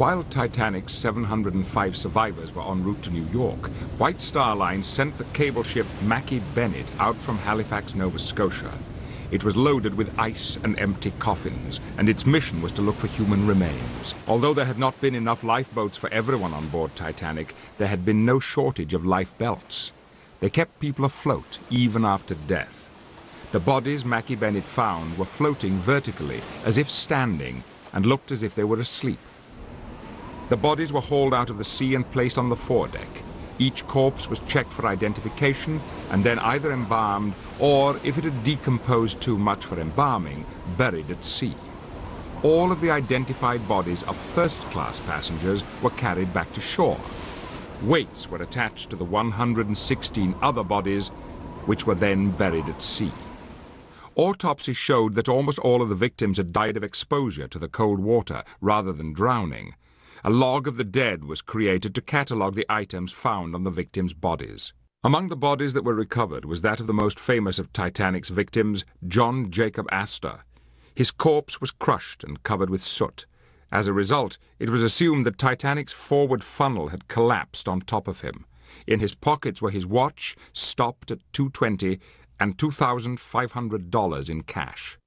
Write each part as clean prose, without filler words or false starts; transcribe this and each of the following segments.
While Titanic's 705 survivors were en route to New York, White Star Line sent the cable ship Mackie Bennett out from Halifax, Nova Scotia. It was loaded with ice and empty coffins, and its mission was to look for human remains. Although there had not been enough lifeboats for everyone on board Titanic, there had been no shortage of life belts. They kept people afloat, even after death. The bodies Mackie Bennett found were floating vertically, as if standing, and looked as if they were asleep. The bodies were hauled out of the sea and placed on the foredeck. Each corpse was checked for identification and then either embalmed or, if it had decomposed too much for embalming, buried at sea. All of the identified bodies of first-class passengers were carried back to shore. Weights were attached to the 116 other bodies, which were then buried at sea. Autopsy showed that almost all of the victims had died of exposure to the cold water rather than drowning. A log of the dead was created to catalogue the items found on the victims' bodies. Among the bodies that were recovered was that of the most famous of Titanic's victims, John Jacob Astor. His corpse was crushed and covered with soot. As a result, it was assumed that Titanic's forward funnel had collapsed on top of him. In his pockets were his watch, stopped at $2.20, and $2,500 in cash.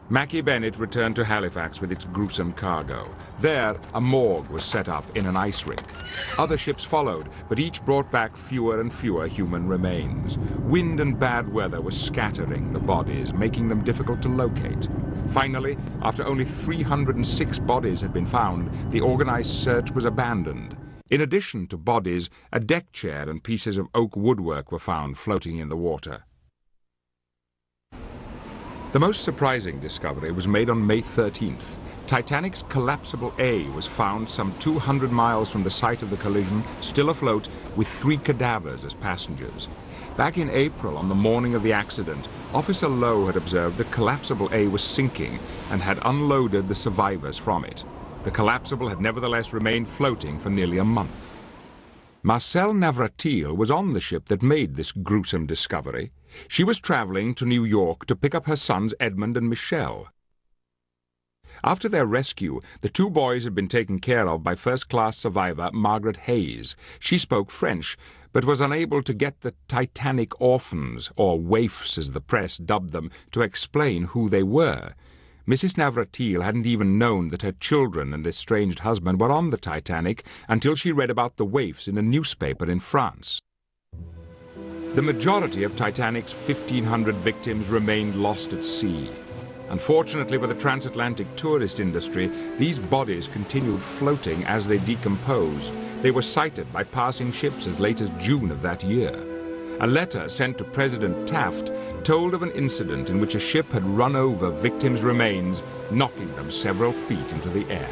Mackie Bennett returned to Halifax with its gruesome cargo. There, a morgue was set up in an ice rink. Other ships followed, but each brought back fewer and fewer human remains. Wind and bad weather was scattering the bodies, making them difficult to locate. Finally, after only 306 bodies had been found, the organized search was abandoned. In addition to bodies, a deck chair and pieces of oak woodwork were found floating in the water. The most surprising discovery was made on May 13th. Titanic's collapsible A was found some 200 miles from the site of the collision, still afloat, with 3 cadavers as passengers. Back in April, on the morning of the accident, Officer Lowe had observed the collapsible A was sinking and had unloaded the survivors from it. The collapsible had nevertheless remained floating for nearly a month. Marcel Navratil was on the ship that made this gruesome discovery. She was traveling to New York to pick up her sons Edmund and Michel. After their rescue, the 2 boys had been taken care of by first-class survivor Margaret Hayes. She spoke French, but was unable to get the Titanic orphans, or waifs as the press dubbed them, to explain who they were. Mrs. Navratil hadn't even known that her children and estranged husband were on the Titanic until she read about the waifs in a newspaper in France. The majority of Titanic's 1,500 victims remained lost at sea. Unfortunately for the transatlantic tourist industry, these bodies continued floating as they decomposed. They were sighted by passing ships as late as June of that year. A letter sent to President Taft told of an incident in which a ship had run over victims' remains, knocking them several feet into the air.